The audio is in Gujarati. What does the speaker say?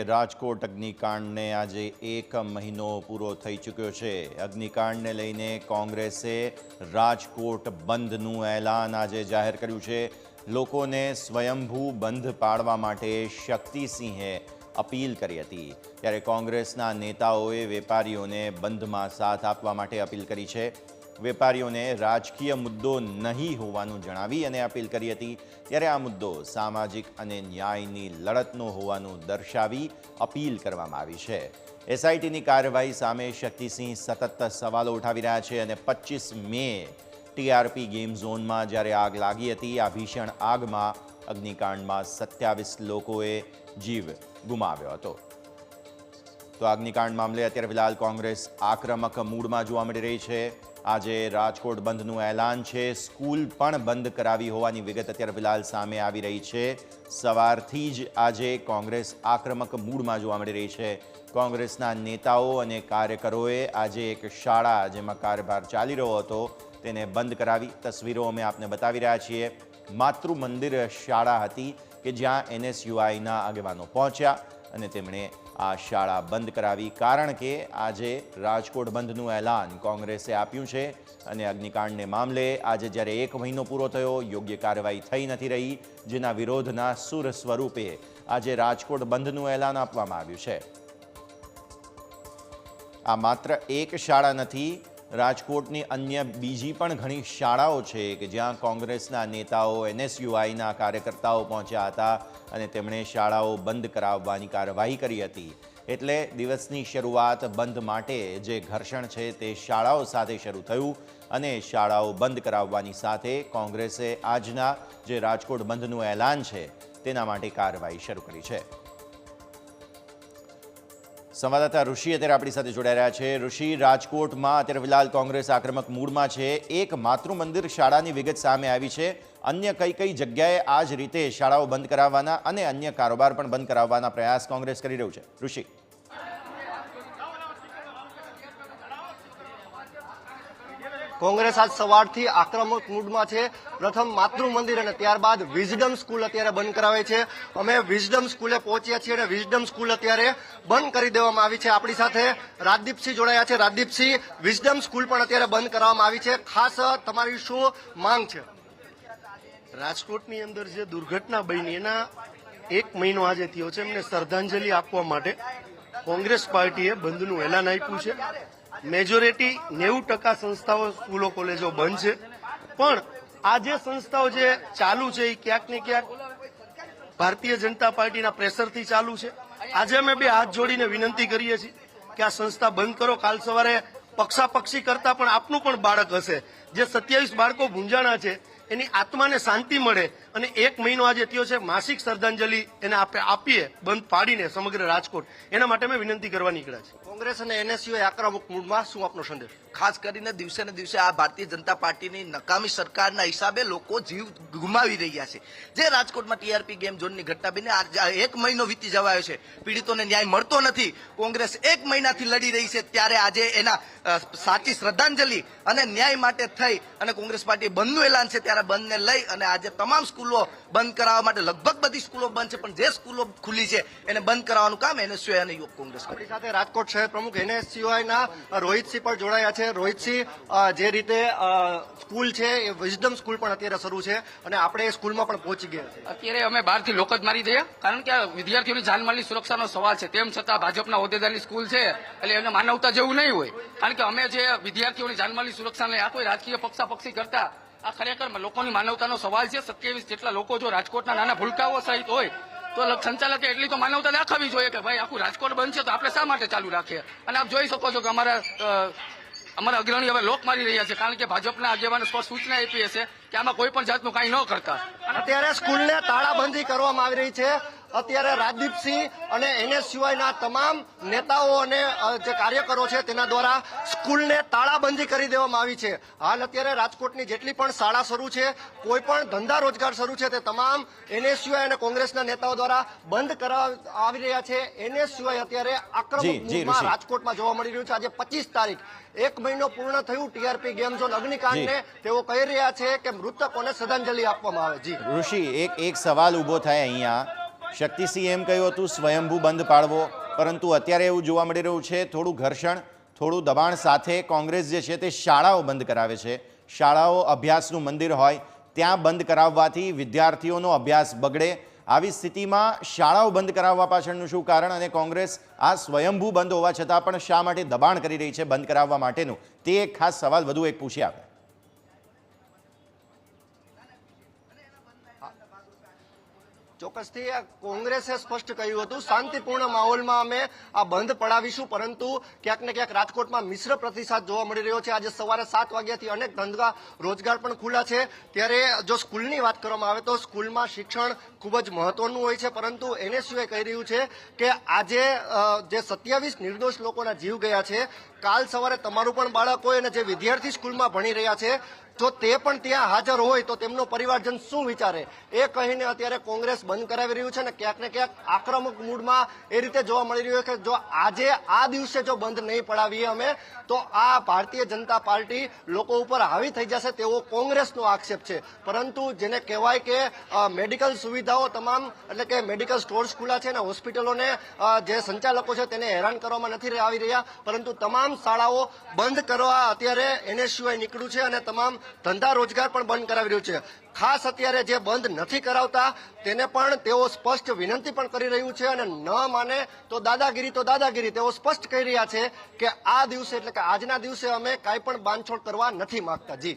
રાજકોટ અગ્નિકાંડને આજે 1 મહિનો પૂરો થઈ ચૂક્યો છે। અગ્નિકાંડને લઈને કોંગ્રેસે રાજકોટ બંધનું એલાન આજે જાહેર કર્યું છે। લોકોને સ્વયંભૂ બંધ પાડવા માટે શક્તિસિંહે અપીલ કરી હતી, ત્યારે કોંગ્રેસના નેતાઓએ વેપારીઓને બંધમાં સાથ આપવા માટે અપીલ કરી છે। વેપારીઓને રાજકીય મુદ્દો નહીં હોવાનું જણાવી અને અપીલ કરી હતી, ત્યારે આ મુદ્દો સામાજિક અને ન્યાયની લડતનો હોવાનું દર્શાવી અપીલ કરવામાં આવી છે। એસઆઈટીની કાર્યવાહી સામે શક્તિસિંહ સતત સવાલો ઉઠાવી રહ્યા છે અને 25 મે ટીઆરપી ગેમ ઝોનમાં જ્યારે આગ લાગી હતી, આ ભીષણ આગમાં અગ્નિકાંડમાં 27 લોકોએ જીવ ગુમાવ્યો હતો। તો અગ્નિકાંડ મામલે અત્યારે ફિલહાલ કોંગ્રેસ આક્રમક મૂડમાં જોવા મળી રહી છે। આજે રાજકોટ બંધનું એલાન છે। સ્કૂલ પણ બંધ કરાવી હોવાની વિગત અત્યારે ફિલહાલ સામે આવી રહી છે। સવારથી જ આજે કોંગ્રેસ આક્રમક મૂડમાં જોવા મળી રહી છે। કોંગ્રેસના નેતાઓ અને કાર્યકરોએ આજે એક શાળા જેમાં કાર્યભાર ચાલી રહ્યો હતો તેને બંધ કરાવી। તસવીરો અમે આપને બતાવી રહ્યા છીએ। માતૃ મંદિર શાળા હતી કે જ્યાં એનએસયુઆઈના આગેવાનો પહોંચ્યા અને તેમણે આ શાળા બંધ કરાવી, કારણ કે આજે રાજકોટ બંધનું એલાન કોંગ્રેસે આપ્યું છે અને અગ્નિકાંડને મામલે આજે જ્યારે 1 મહિનો પૂરો થયો, યોગ્ય કાર્યવાહી થઈ નથી રહી, જેના વિરોધના સુર સ્વરૂપે આજે રાજકોટ બંધનું એલાન આપવામાં આવ્યું છે। આ માત્ર એક શાળા નથી, રાજકોટની અન્ય બીજી પણ ઘણી શાળાઓ છે કે જ્યાં કોંગ્રેસના નેતાઓ, એનએસયુઆઈના કાર્યકર્તાઓ પહોંચ્યા હતા અને તેમણે શાળાઓ બંધ કરાવવાની કાર્યવાહી કરી હતી। એટલે દિવસની શરૂઆત બંધ માટે જે ઘર્ષણ છે તે શાળાઓ સાથે શરૂ થયું અને શાળાઓ બંધ કરાવવાની સાથે કોંગ્રેસે આજના જે રાજકોટ બંધનું એલાન છે તેના માટે કાર્યવાહી શરૂ કરી છે। સંવાદદાતા ઋષિ અત્યારે આપણી સાથે જોડાઈ રહ્યા છે। ઋષિ, રાજકોટમાં અત્યારે ફિલહાલ કોંગ્રેસ આક્રમક મૂડમાં છે। એક માતૃ મંદિર શાળાની વિગત સામે આવી છે, અન્ય કઈ કઈ જગ્યાએ આ જ રીતે શાળાઓ બંધ કરાવવાના અને અન્ય કારોબાર પણ બંધ કરાવવાના પ્રયાસ કોંગ્રેસ કરી રહ્યું છે? ઋષિ, કોંગ્રેસ આજ સવારથી આક્રમક મૂડમાં છે। પ્રથમ માતૃ મંદિર અને ત્યારબાદ વિઝડમ સ્કૂલ અત્યારે બંધ કરાવે છે। અમે વિઝડમ સ્કૂલે પહોંચ્યા છીએ અને વિઝડમ સ્કૂલ અત્યારે બંધ કરી દેવામાં આવી છે। આપણી સાથે રાજદીપસિંહ જોડાયા છે। રાજદીપસિંહ, વિઝડમ સ્કૂલ પણ અત્યારે બંધ કરવામાં આવી છે, ખાસ તમારી શું માંગ છે? રાજકોટની અંદર જે દુર્ઘટના બની એના 1 મહિનો આજે થયો છે, એમને શ્રદ્ધાંજલિ આપવા માટે કોંગ્રેસ પાર્ટીએ બંધનું એલાન આપ્યું છે। મેજોરિટી 90% સંસ્થાઓ, સ્કૂલો, કોલેજો બંધ છે, પણ આ જે સંસ્થાઓ જે ચાલુ છે એ ક્યાંક ને ક્યાંક ભારતીય જનતા પાર્ટીના પ્રેશરથી ચાલુ છે। આજે અમે બે હાથ જોડીને વિનંતી કરીએ છીએ કે આ સંસ્થા બંધ કરો। કાલ સવારે પક્ષાપક્ષી કરતા પણ આપનું પણ બાળક હશે, જે 27 બાળકો ભૂંજાણા છે એની આત્માને શાંતિ મળે અને 1 મહિનો આજે થયો છે, માસિક શ્રદ્ધાંજલિ એને આપીએ બંધ પાડીને સમગ્ર રાજકોટ, એના માટે અમે વિનંતી કરવા નીકળ્યા છે। કોંગ્રેસ અને એનએસયુઆઈ આક્રમક મૂડમાં, શું આપનો સંદેશ? ખાસ કરીને દિવસે ને દિવસે આ ભારતીય જનતા પાર્ટીની નકામી સરકારના હિસાબે લોકો જીવ ગુમાવી રહ્યા છે। જે રાજકોટમાં ટીઆરપી ગેમ ઝોનની ઘટના બની, 1 મહિનો વીતી જવાયો છે, પીડિતોને ન્યાય મળતો નથી। કોંગ્રેસ 1 મહિનાથી લડી રહી છે, ત્યારે આજે એના સાચી શ્રદ્ધાંજલિ અને ન્યાય માટે થઈ અને કોંગ્રેસ પાર્ટી બંધનું એલાન છે, ત્યારે બંધને લઈ અને આજે તમામ સ્કૂલો બંધ કરાવવા માટે, લગભગ બધી સ્કૂલો બંધ છે, પણ જે સ્કૂલો ખુલ્લી છે એને બંધ કરાવવાનું કામ એનએસયુઆઈ અને યુવક કોંગ્રેસ કરે। સાથે રાજકોટ શહેર પ્રમુખ એનએસયુઆઈના રોહિતસિંહ પણ જોડાયા છે। રોહિતસિંહ, જે રીતે સ્કૂલ છે એ વિઝડમ સ્કૂલ પણ અત્યારે શરૂ છે અને આપણે એ સ્કૂલમાં પણ પહોંચી ગયા છે। અત્યારે અમે બહારથી લોક જ મારી દઈએ, કારણ કે વિદ્યાર્થીઓની જાનમાલની સુરક્ષાનો સવાલ છે, તેમ છતાં ભાજપના હોદ્દેદારની સ્કૂલ છે એટલે એને માનવતા જેવું નહીં હોય, કારણ કે અમે જે વિદ્યાર્થીઓની જાનમાલની સુરક્ષાને આ કોઈ રાજકીય પક્ષાપક્ષી કરતા આ ખરેખર લોકોની માનવતાનો સવાલ છે। 27 જેટલા લોકો જો રાજકોટના નાના ભૂલકાઓ સહિત હોય તો સંચાલકે એટલી તો માનવતા દાખવવી જોઈએ કે ભાઈ આખું રાજકોટ બંધ છે તો આપણે શા માટે ચાલુ રાખીએ। અને આપ જોઈ શકો છો કે અમારા અગ્રણી હવે લોક મારી રહ્યા છે, કારણ કે ભાજપના આગેવાને સ્પષ્ટ સૂચના આપી હશે કે આમાં કોઈ પણ જાતનું કાંઈ ન કરતા। અત્યારે સ્કૂલને તાળાબંધી કરવામાં આવી રહી છે। અત્યારે રાજદીપસિંહ અને એનએસયુઆઈના તમામ નેતાઓ અને જે કાર્યકરો છે તેના દ્વારા સ્કૂલને તાળાબંધી કરી દેવામાં આવી છે। હાલ અત્યારે રાજકોટની જેટલી પણ શાળા શરૂ છે, કોઈ પણ ધંધા રોજગાર શરૂ છે, તે તમામ એનએસયુઆઈ અને કોંગ્રેસના નેતાઓ દ્વારા બંધ કરાવવામાં આવી રહ્યા છે। એનએસયુઆઈ અત્યારે આક્રમક મૂડમાં રાજકોટમાં જોવા મળી રહ્યું છે। આજે 25 તારીખ, 1 મહિનો પૂર્ણ થયું ટીઆરપી ગેમ ઝોન અગ્નિકાંડને, તેઓ કહી રહ્યા છે કે મૃતકોને શ્રદ્ધાંજલિ આપવામાં આવે। જી ઋષિ, એક સવાલ ઉભો થાય અહીંયા શક્તિસિંહ એમ કહ્યું હતું સ્વયંભૂ બંધ પાડવો, પરંતુ અત્યારે એવું જોવા મળી રહ્યું છે થોડું ઘર્ષણ, થોડું દબાણ સાથે કોંગ્રેસ જે છે તે શાળાઓ બંધ કરાવે છે. શાળાઓ અભ્યાસનું મંદિર હોય ત્યાં બંધ કરાવવાથી વિદ્યાર્થીઓનો અભ્યાસ બગડે. આવી સ્થિતિમાં શાળાઓ બંધ કરાવવા પાછળનું શું કારણ, અને કોંગ્રેસ આ સ્વયંભૂ બંધ હોવા છતાં પણ શા માટે દબાણ કરી રહી છે બંધ કરાવવા માટેનું, તે એક ખાસ સવાલ વધુ એક પૂછ્યા આપણે. ચોક્કસથી કોંગ્રેસે સ્પષ્ટ કહ્યું હતું શાંતિપૂર્ણ માહોલમાં અમે આ બંધ પડાવીશું, પરંતુ ક્યાંક ને ક્યાંક રાજકોટમાં મિશ્ર પ્રતિસાદ જોવા મળી રહ્યો છે. આજે સવારે 7 વાગ્યાથી અનેક ધંધા રોજગાર પણ ખુલ્લા છે. ત્યારે જો સ્કૂલની વાત કરવામાં આવે તો સ્કૂલમાં શિક્ષણ ખૂબ જ મહત્વનું હોય છે, પરંતુ એને સિવાય કહી રહ્યું છે કે આજે જે 27 નિર્દોષ લોકોના જીવ ગયા છે, કાલ સવારે તમારું પણ બાળક હોય અને જે વિદ્યાર્થી સ્કૂલમાં ભણી રહ્યા છે જો તે પણ ત્યાં હાજર હોય તો તેમનો પરિવારજન શું વિચારે, એ કહીને અત્યારે કોંગ્રેસ બંધ કરાવી રહ્યું છે. અને ક્યાંક ને ક્યાંક આક્રમક મૂડમાં એ રીતે જોવા મળી રહ્યું છે કે જો આજે આ દિવસે જો બંધ નહીં પડાવીએ અમે તો આ ભારતીય જનતા પાર્ટી લોકો ઉપર હાવી થઈ જશે તેવો કોંગ્રેસનો આક્ષેપ છે. પરંતુ જેને કહેવાય કે મેડિકલ સુવિધાઓ તમામ એટલે કે મેડિકલ સ્ટોર્સ ખુલ્લા છે અને હોસ્પિટલોને જે સંચાલકો છે તેને હેરાન કરવામાં નથી આવી રહ્યા, પરંતુ તમામ શાળાઓ બંધ કરવા અત્યારે એનએસયુઆઈ નીકળ્યું છે અને તમામ ધંધા રોજગાર પણ બંધ કરાવી રહ્યું છે. ખાસ અત્યારે જે બંધ નથી કરાવતા તેને પણ તેઓ સ્પષ્ટ વિનંતી પણ કરી રહ્યું છે અને ન માને તો દાદાગીરી તેઓ સ્પષ્ટ કહી રહ્યા છે કે આ દિવસે એટલે કે આજના દિવસે અમે કાંઈ પણ બાંધછોડ કરવા નથી માંગતા. જી